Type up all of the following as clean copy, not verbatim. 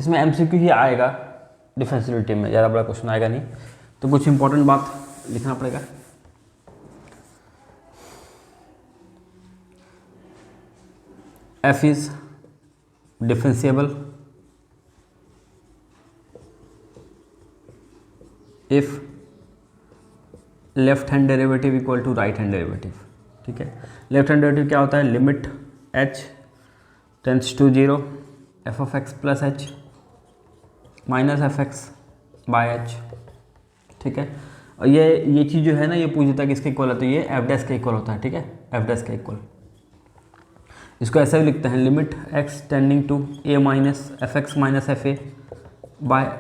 इसमें एमसीक्यू ही आएगा डिफरेंशियलिटी में, ज़्यादा बड़ा क्वेश्चन आएगा नहीं। तो कुछ इंपॉर्टेंट बात लिखना पड़ेगा। F is differentiable if left hand derivative equal to right hand derivative. ठीक है, लेफ्ट हैंड डेरिवेटिव क्या होता है? Limit h tends to 0 f of x plus h minus F x by h. ठीक है, और ये चीज़ जो है ना, ये पूछता है कि इसके इक्वल है, तो ये एफ डैश का इक्वल होता है। ठीक है, एफ डैश का इक्वल, इसको ऐसे भी लिखते हैं, limit x tending to a minus F x minus F A by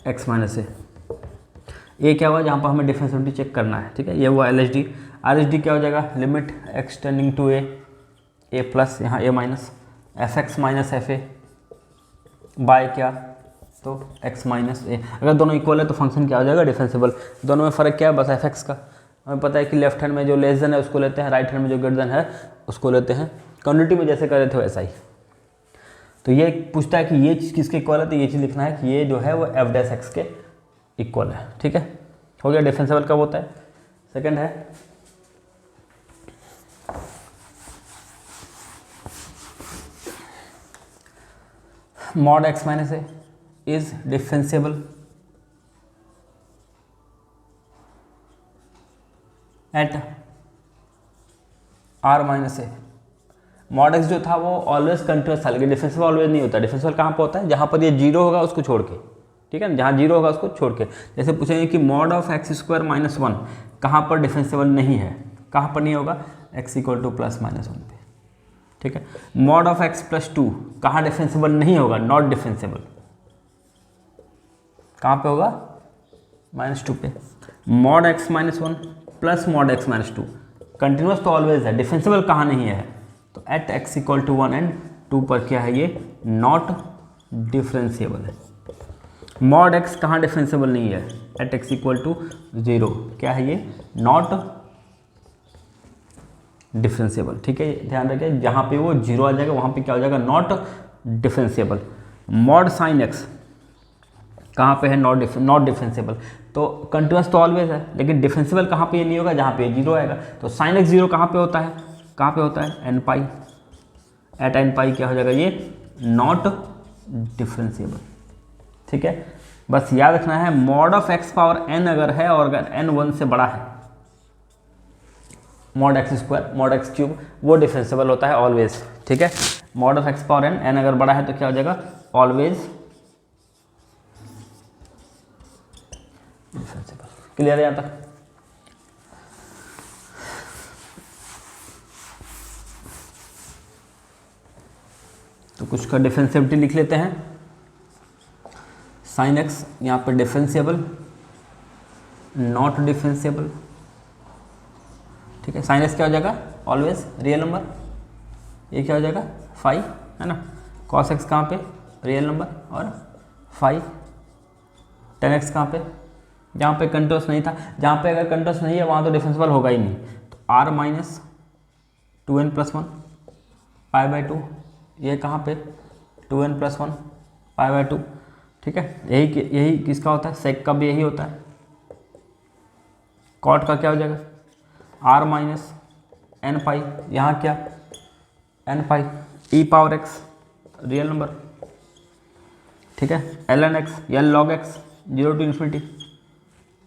X minus A. ये क्या हुआ? जहाँ पर हमें डिफरेंशियलिटी चेक करना है। ठीक है, ये हुआ LHD। RHD क्या हो जाएगा? Limit x tending to a plus यहाँ a minus F x minus F A by क्या? तो x माइनस ए। अगर दोनों इक्वल है तो फंक्शन क्या हो जाएगा? डिफरेंशिएबल। दोनों में फ़र्क क्या है? बस एफ एक्स का। हमें पता है कि लेफ्ट हैंड में जो लेस देन है उसको लेते हैं, राइट हैंड में जो ग्रेटर देन है उसको लेते हैं। क्वांटिटी में जैसे कर रहे थे वैसा ही। तो ये पूछता है कि ये चीज़ किसके इक्वल है, तो ये चीज़ लिखना है कि ये जो है वो एफ डैश एक्स के इक्वल है। ठीक है, हो गया। डिफरेंशिएबल कब होता है? सेकंड है mod x minus a is differentiable at R minus a. Mod x जो था वो ऑलवेज कंटिन्यूस था, लेकिन डिफरेंशिएबल ऑलवेज नहीं होता। डिफरेंशिएबल कहाँ पे होता है? जहाँ पर ये जीरो होगा उसको छोड़ के। ठीक है ना, जहाँ जीरो होगा उसको छोड़ के। जैसे पूछेंगे कि mod of x square minus 1 कहाँ पर डिफरेंशिएबल नहीं है? कहाँ पर नहीं होगा? x equal two plus minus 1 पे। ठीक है, मॉड ऑफ x प्लस 2 कहाँ डिफरेंशिएबल नहीं होगा? Not differentiable. कहाँ पे होगा? -2 पे। Mod x minus 1 plus mod x minus 2 continuous तो ऑलवेज है, डिफरेंशिएबल कहाँ नहीं है? तो at x equal to 1 and 2 पर क्या है? ये नॉट डिफरेंशिएबल है। मॉड x कहाँ डिफरेंशिएबल नहीं है? एट x इक्वल टू 0 क्या है? ये नॉट डिफरेंशिएबल। ठीक है, ध्यान रखिए, जहाँ पे वो 0 आ जाएगा वहाँ पे क्या हो जाएगा? Not differentiable. Mod sine x कहाँ पे है? Not differentiable. तो कंटिन्यूस तो ऑलवेज है, लेकिन डिफरेंशिएबल कहाँ पे ये नहीं होगा? जहाँ पे 0 आएगा। तो साइन x 0 कहाँ पे होता है? कहाँ पे होता है? n पाई। एट n पाई क्या हो जाएगा? ये नॉट डिफरेंशिएबल। ठीक है, बस याद रखना है mod of x power n अगर है और अगर n 1 से बड़ा है, mod x square mod x cube, वो डिफरेंशिएबल होता है ऑलवेज। ठीक है, mod of x power n अगर बड़ा है तो क्या हो जाएगा? Always differentiable. क्लियर है यहाँ तक? तो कुछ का डिफरेंशिएबिलिटी लिख लेते हैं। साइन एक्स यहाँ पर डिफरेंशिएबल, नॉट डिफरेंशिएबल। ठीक है, साइन एक्स क्या हो जाएगा? Always real number. ये क्या हो जाएगा? फाई, है ना। कॉस एक्स कहाँ पे? रियल नंबर और फाई। टेन एक्स कहाँ पे? जहाँ पे कंटिन्यूस नहीं था। जहाँ पे अगर कंटिन्यूस नहीं है वहाँ तो डिफरेंशिएबल होगा ही नहीं। तो R minus 2n plus 1 pi by 2, ये कहाँ पे? 2n plus 1 pi by 2। ठीक है, यही किसका होता है? सेक का भी यही होता है। कॉट का क्या हो जाएगा? आर माइनस एन पाई, यहाँ क्या? N pi e power x real number. ठीक है, l n x l log x 0 to infinity,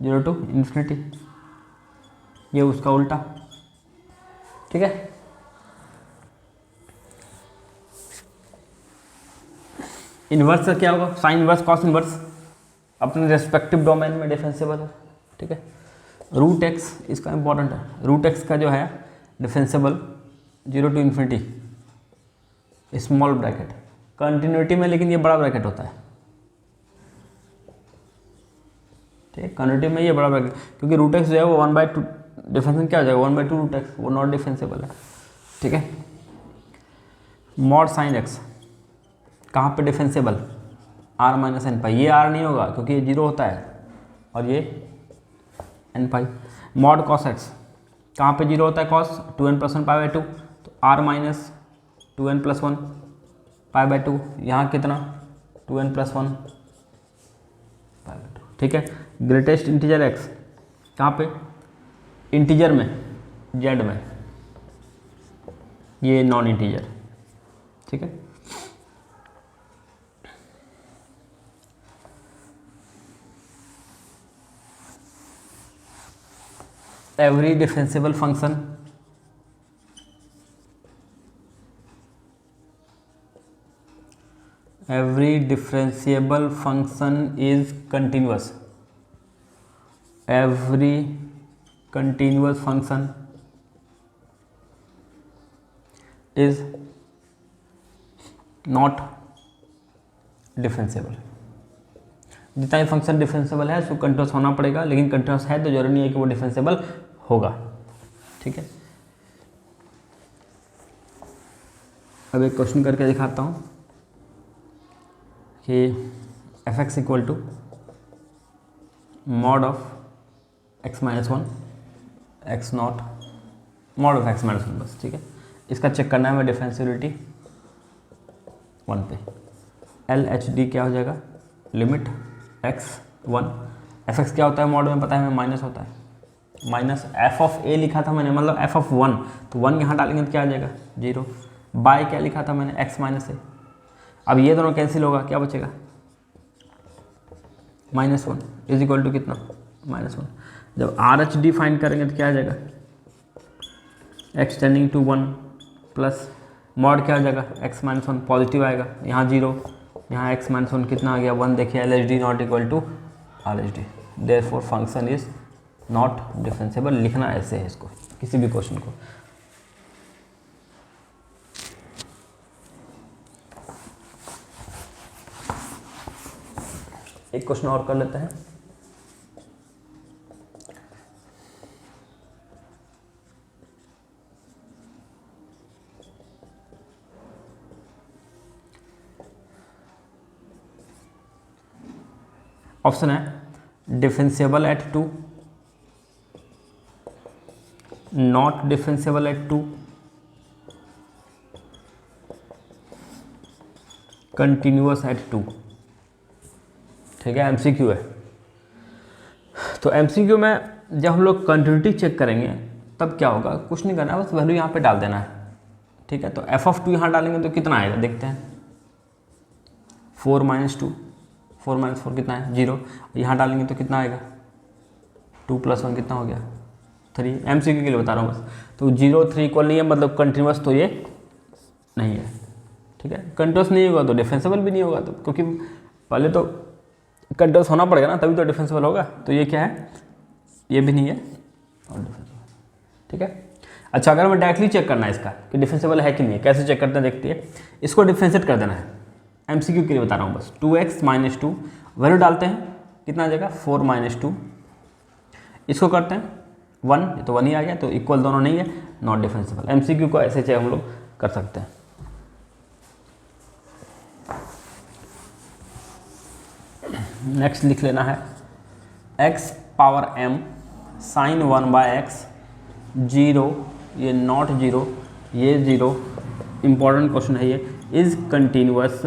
0 to infinity, ये उसका उल्टा। ठीक है, इन्वर्स का क्या होगा? साइन इन्वर्स कॉस इन्वर्स अपने रेस्पेक्टिव डोमेन में डिफरेंशिएबल है। ठीक है, रूट एक्स इसका इंपॉर्टेंट है। रूट एक्स का जो है differentiable 0 to infinity small bracket continuity में, लेकिन ये बड़ा ब्रैकेट होता है। ठीक है, कंटिन्यूटी में ये बड़ा ब्रैकेट, क्योंकि रूट एक्स जो है वो 1/2 डिफरेंशिएबल क्या हो जाएगा? 1/2 रूट एक्स, वो नॉट डिफरेंशिएबल है। ठीक है, मॉड साइन एक्स कहाँ पे डिफरेंशिएबल? आर माइनस एन पाई। ये आर नहीं होगा क्योंकि ये 0 होता है और ये एन पाई। मॉड कॉस एक्स कहाँ पे 0 होता है? Cos 2n plus 1 pi by 2, तो R minus 2n plus 1 pi by 2, यहाँ कितना? 2n+1 ठीक है। ग्रेटेस्ट इंटीजर x कहाँ पे, इंटीजर में, z में, ये नॉन इंटीजर, ठीक है। Every differentiable function is continuous. Every continuous function is not differentiable. जितना भी फंक्शन डिफरेंशिएबल है उसको कंटिन्यूस होना पड़ेगा, लेकिन कंटिन्यूस है तो जरूरी नहीं है कि वो डिफरेंशिएबल होगा, ठीक है। अब एक क्वेश्चन करके दिखाता हूँ कि f(x) equal to mod of x-1 x not mod of x-1 बस, ठीक है। इसका चेक करना है हमें डिफरेंशियबिलिटी 1 पे। LHD क्या हो जाएगा, लिमिट x1 f(x) क्या होता है मॉड में पता है हमें, माइनस होता है, माइनस f(a) लिखा था मैंने, मतलब f(1), तो 1 यहाँ डालेंगे तो क्या आ जाएगा 0, बाय क्या लिखा था मैंने x-a। अब ये दोनों कैंसिल होगा, क्या बचेगा -1 इज इक्वल टू कितना -1। जब RH D फाइंड करेंगे तो क्या आ जाएगा, x tending to 1 plus mod क्या आ जाएगा x-1 पॉजिटिव आएगा, यहाँ 0, यहाँ x-1 कितना आ गया 1। देखिए LHD not equal to RHD, therefore function is not differentiable. लिखना ऐसे है इसको, किसी भी क्वेश्चन को। एक क्वेश्चन और कर लेते हैं। ऑप्शन है differentiable eight 2, not differentiable eight 2, continuous at 2, ठीक है। MCQ है, तो MCQ में जब हम लोग कंटिन्यूटी चेक करेंगे तब क्या होगा, कुछ नहीं करना है, बस वैल्यू यहाँ पे डाल देना है, ठीक है। तो f(2) यहाँ डालेंगे तो कितना आएगा देखते हैं, 4 - 2, 4 - 4 कितना है 0, यहाँ डालेंगे तो कितना आएगा 2 + 1 कितना हो गया 3। MCQ के लिए बता रहा हूँ बस। तो 0 3 इक्वल नहीं है, मतलब कंटिन्यूअस तो ये नहीं है, ठीक है। कंटिन्यूअस नहीं होगा तो डिफरेंशिएबल भी नहीं होगा, तो क्योंकि पहले तो कंटिन्यूअस होना पड़ेगा ना, तभी तो डिफरेंशिएबल होगा। तो ये क्या है, ये भी नहीं है और डिफरेंशिएबल, ठीक है। अच्छा, अगर हमें डायरेक्टली चेक करना है इसका कि डिफरेंशिएबल है कि नहीं है, कैसे चेक करते हैं देखते हैं। इसको डिफरेंशिएट कर देना है, MCQ के लिए बता रहा हूँ बस। 2x - 2 वैल्यू डालते हैं, कितना आ जाएगा 4 - 2। इसको करते हैं 1, ये तो 1 ही आ गया, तो इक्वल दोनों नहीं है, नॉट डिफरेंशिएबल। MCQ को ऐसे चेक हम लोग कर सकते हैं। नेक्स्ट लिख लेना है x⁻m sin 1/x 0, ये नॉट 0, ये 0, इंपॉर्टेंट क्वेश्चन है ये, is continuous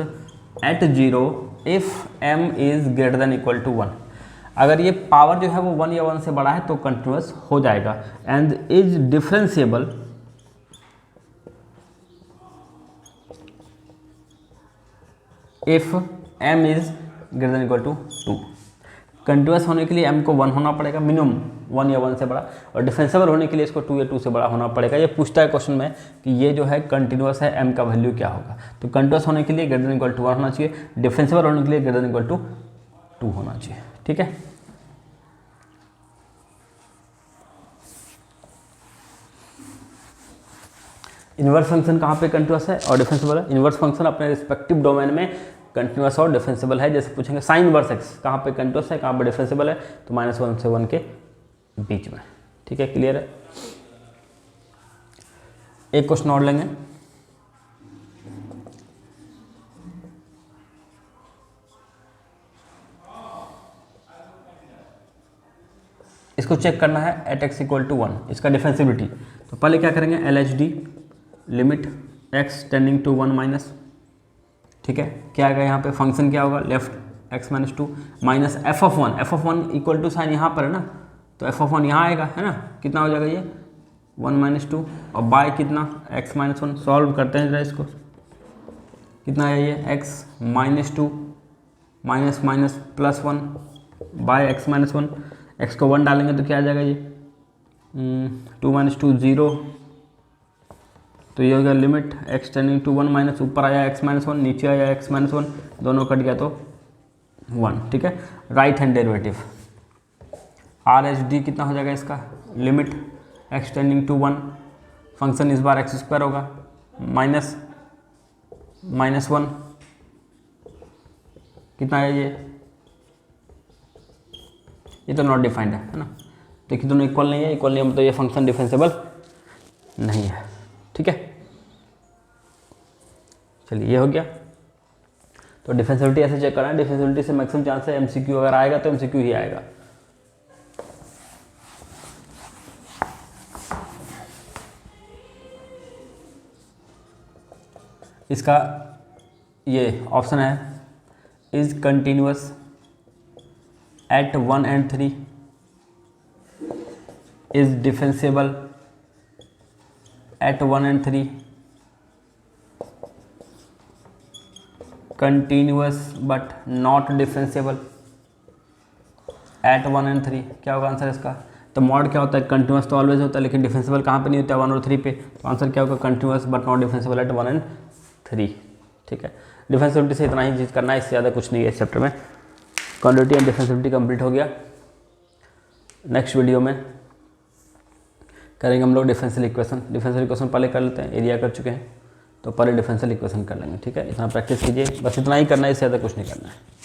at 0 if m is greater than equal to 1। अगर ये पावर जो है वो 1 या 1 से बड़ा है तो कंटिन्यूअस हो जाएगा। And is differentiable if m is greater than equal to 2। Continuous होने के लिए m को 1 होना पड़ेगा मिनिमम, 1 या 1 से बड़ा, और डिफरेंशिएबल होने के लिए इसको 2 या 2 से बड़ा होना पड़ेगा। ये पूछता है क्वेश्चन में कि ये जो है कंटिन्यूअस है, m का वैल्यू क्या होगा। तो कंटिन्यूअस होने के लिए ग्रेटर देन इक्वल टू 1 होना चाहिए, डिफरेंशिएबल होने के लिए ग्रेटर देन इक्वल टू 2 होना चाहिए, ठीक है। इनवर्स फंक्शन कहाँ पे कंटिन्यूअस है और डिफरेंशिएबल है। इनवर्स फंक्शन अपने रिस्पेक्टिव डोमेन में कंटिन्यूअस और डिफरेंशिएबल है। जैसे पूछेंगे साइन इनवर्स एक्स कहाँ पे कंटिन्यूअस है, कहाँ पे डिफरेंशिएबल है, तो -1 से 1 के बीच में, ठीक है। क्लियर है। एक क्वेश्चन और लेंगे। इसको चेक करना है एट x इक्वल टू 1, इसका डिफरेंशिएबिलिटी। तो पहले क्या करेंगे, LHD limit x tending to 1 minus ठीक है, क्या आएगा यहाँ पे, फंक्शन क्या होगा, left x minus two minus f of one equal to sign यहाँ पर है ना, तो एफ ऑफ वन यहाँ आएगा है ना, कितना हो जाएगा ये 1 - 2 और बाय कितना x - 1, सॉल्व करते हैं जरा इसको, कितना है ये x -2 minus minus plus 1 by x - 1, x को 1 डालेंगे तो क्या आ जाएगा ये 2 - 2 0, तो ये हो गया limit x tending to 1 minus ऊपर आया x - 1 नीचे आया x - 1 दोनों कट गया तो 1, ठीक है। Right hand derivative R H D कितना हो जाएगा इसका, limit x tending to 1, function इस बार x² होगा माइनस -1 कितना है ये तो नॉट डिफाइंड है ना, देखिए दोनों इक्वल नहीं है, इक्वल नहीं है तो ये फंक्शन डिफरेंशिएबल नहीं है, ठीक है। चलिए ये हो गया, तो डिफरेंशिएबिलिटी ऐसे चेक करना है, डिफरेंशिएबिलिटी से मैक्सिमम चांस है MCQ अगर आएगा तो MCQ ही आएगा। इसका ये ऑप्शन है is continuous eight 1 and 3, is differentiable eight 1 and 3, continuous but not differentiable eight 1 and 3, क्या होगा आंसर इसका, तो मॉड क्या होता है, कंटिन्यूअस तो ऑलवेज होता है लेकिन डिफरेंशिएबल कहाँ पे नहीं होता है 1 और 3 पे, तो आंसर क्या होगा continuous but not differentiable eight 1 and 3, ठीक है। डिफरेंशिएबिलिटी से इतना ही चीज़ करना है, इससे ज़्यादा कुछ नहीं है इस चैप्टर में। क्वांटिटी एंड डिफरेंशिएबिलिटी कंप्लीट हो गया। नेक्स्ट वीडियो में करेंगे हम लोग डिफरेंशियल इक्वेशन पहले कर लेते हैं, एरिया कर चुके हैं तो पहले डिफरेंशियल इक्वेशन कर लेंगे, ठीक है। इतना प्रैक्टिस कीजिए, बस इतना ही करना है, इससे ज़्यादा कुछ नहीं करना है।